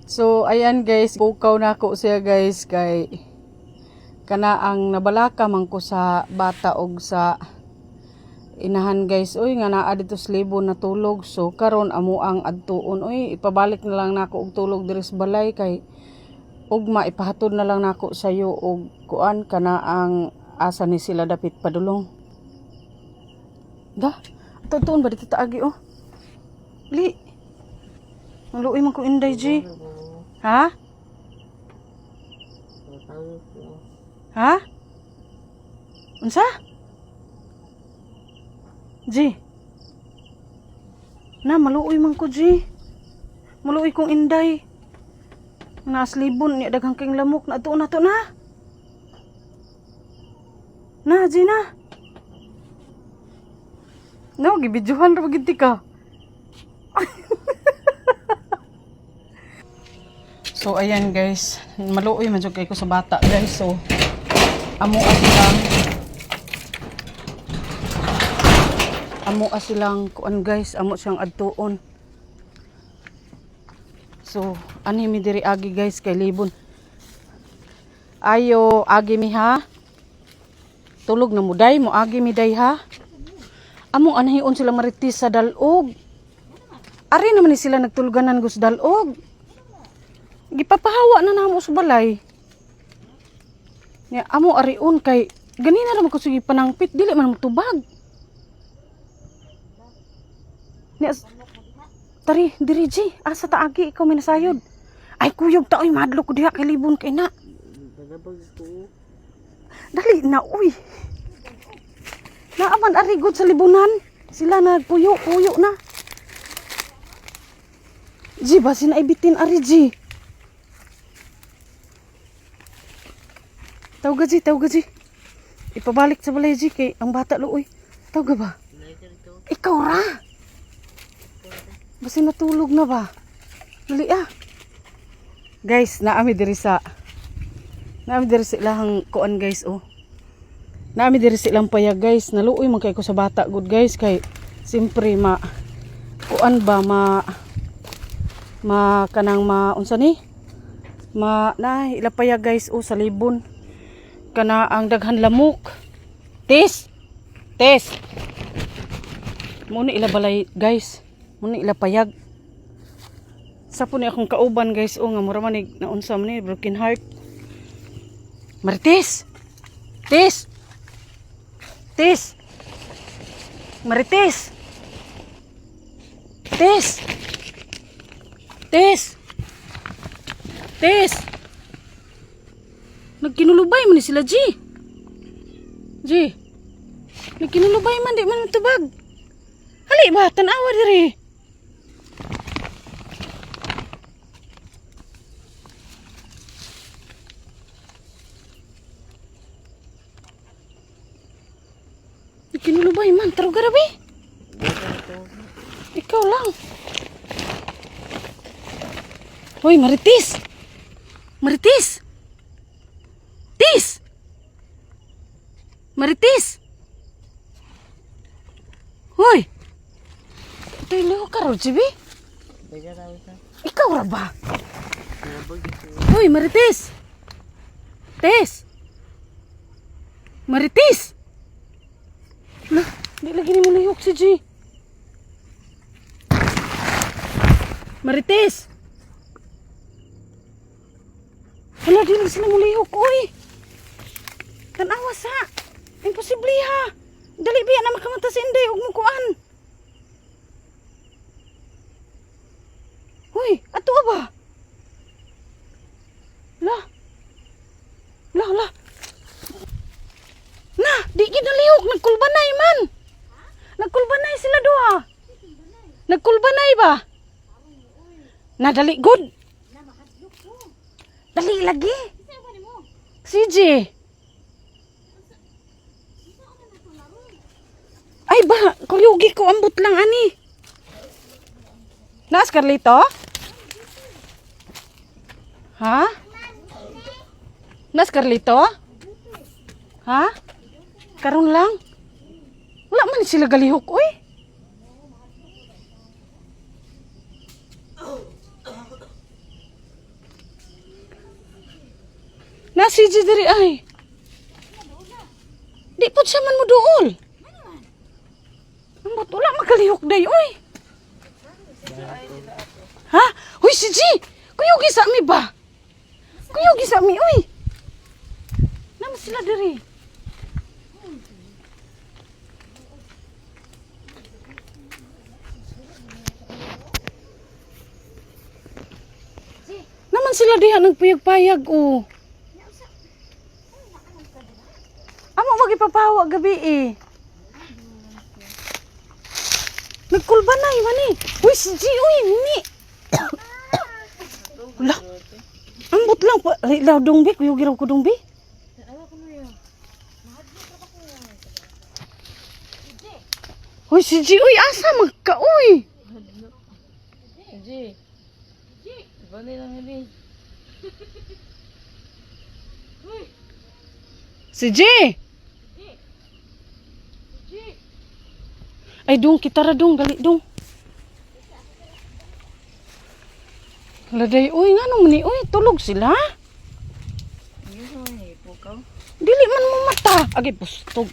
So ayan guys, bukaw na ako siya guys kay kana ang nabalaka man ko sa bata og sa inahan guys. Uy nga naa dito sa libo natulog. So karon amo ang adtuon. Uy ipabalik na lang nako og tulog diri sa balay kay ugma ipahatod na lang nako sayo og kuan kana ang asa ni sila dapit padulong. Da, tuon ba dito taagi oh. Li. Maluoy man ko inday G. Ha? Ha? Unsa? G. Na maluoy man ko G. Maluoy kong inday. Naslibon ni daghang king lamok na to na. Na G na. No, gibidyohan ra gid ka. So ayan guys, maluoy man jud kay ko sa bata guys. So amo silang kuan guys, amo siyang adtuon. So ani mi diri agi guys kay libon. Ayo agi mi ha. Tulog na muday mo agi mi day ha. Amo anhion sila maritis sa dalog. Ari naman ni sila nagtuluganan gus dalog. Gipapahawa na namo sa balay. Nya amo ariun kay ganina ra man ko sige panangpit dili man tubag. Nya tari diri G, asa taagi ikaw minasayod. Ay kuyog ta oy madlo ko diha kay libon kay na. Dali na uy. Naaman ari gud sa libunan. Sila nagpuyo na. G basin ay bitin ari G. Tawga G. Ipabalik sa balay G kay ang bata luoy. Tawga ba? Ikaw ra. Basi natulog na ba? Dali ah. Guys, naami diri sa ilahang kuan guys oh. Naami diri sa ilang payag guys. Naluoy man kay ko sa bata good guys kay simpre kuan ba kanang unsa ni? Ilapaya guys oh sa libon. Kana ang daghan lamok. Tes. Muna ilabalay guys. Muna ilapayag. Sa po ni akong kauban guys oh nga mura man naunsa man ni broken heart. Marites. Tes. Marites. Tes. Nagkinulubay man ni sila G. Nagkinulubay man di man tubag. Hali ba tan-awa diri. Nagkinulubay man taro garabi. Ikaw lang. Hoy Marites. Hoy. Tilo ka ro, Chibi? Ikaw ra ba? Hoy, Marites. Lah, di lagi ni mo lihok si G. Marites. Hala, di lang sila mo lihok, oy. Tanawa sa. Imposible ha. Dali biya na makamata si Inday ug mukuan. Hoy, ato ba? La. Na, di gid nalihok nagkulbanay man. Nagkulbanay sila duha. Nagkulbanay ba? Na dali good. Dali lagi. CJ. Ay ba, kuyugi ko ambot lang ani. Nas Carlito? Ha? Nas Carlito? Ha? Karon lang? Wala man sila galihok, oy. si diri ay. Di po siya man mo duol. Ambot wala magalihok day oy. Ha? Hoy si G. Kuyugi sa mi ba? Kuyugi sa mi oy. Naman sila diri. Naman sila diha nagpayag-payag o. Amo wag ipapawa gabi eh. Nagkulbanay mani. Uy si G uy ni. Wala. Ambot lang pa. Law dungbi kuyo giraw ko dungbi. Uy si G uy asa magka uy. G. Bani lang ini. Si G. Ay dong kita ra dong dali dong. Laday uy ngano man ni uy tulog sila. Ano ni pukaw? Dili man mo mata. Agi pustog.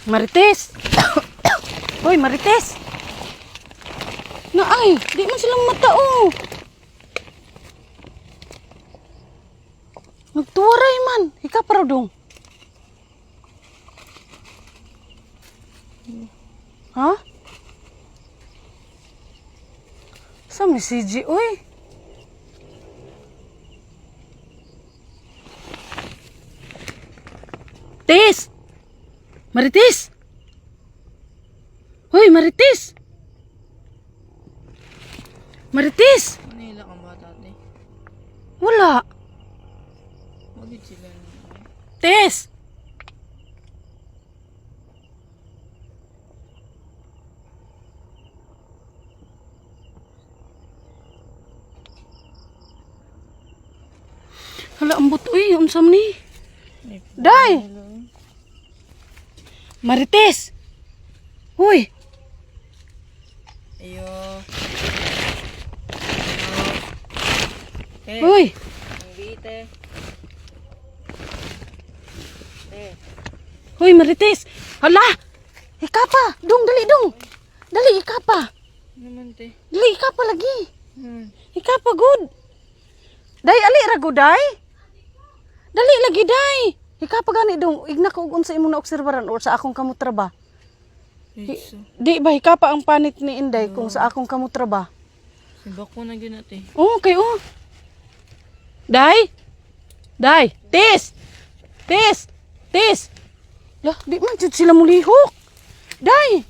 Marites. Hoy Marites. Na ay, di man silang mata oh. Nagtuwaray man. Ika para dong. Ha? Sa mi si G, uy. Tes! Marites! Hoy, Marites! Marites! Ano nila kang bata te? Wala. Wagit sila. Tes! Hala, ambot, uy, unsam ni. Day! Marites! Uy! Ayo. Uy! Bite. Uy, Marites! Hala! Ikapa! Dong, dali, dong! Dali, ikapa! Naman te. Dali, ikapa lagi! Hmm. Ikapa, good! Day, ali, rago, day! Dali, lagi, day! Ikapa gani, dong. Igna ko unsa imong naobserbaran or sa akong kamutra ba? Iso. Di ba, ikapa ang panit ni Inday kung sa akong kamutra ba? Sibak ko na gina te. Oo, okay, oo. Day! Day! Tis! Tis! Tis! Lah, di man jud sila mulihok. Day!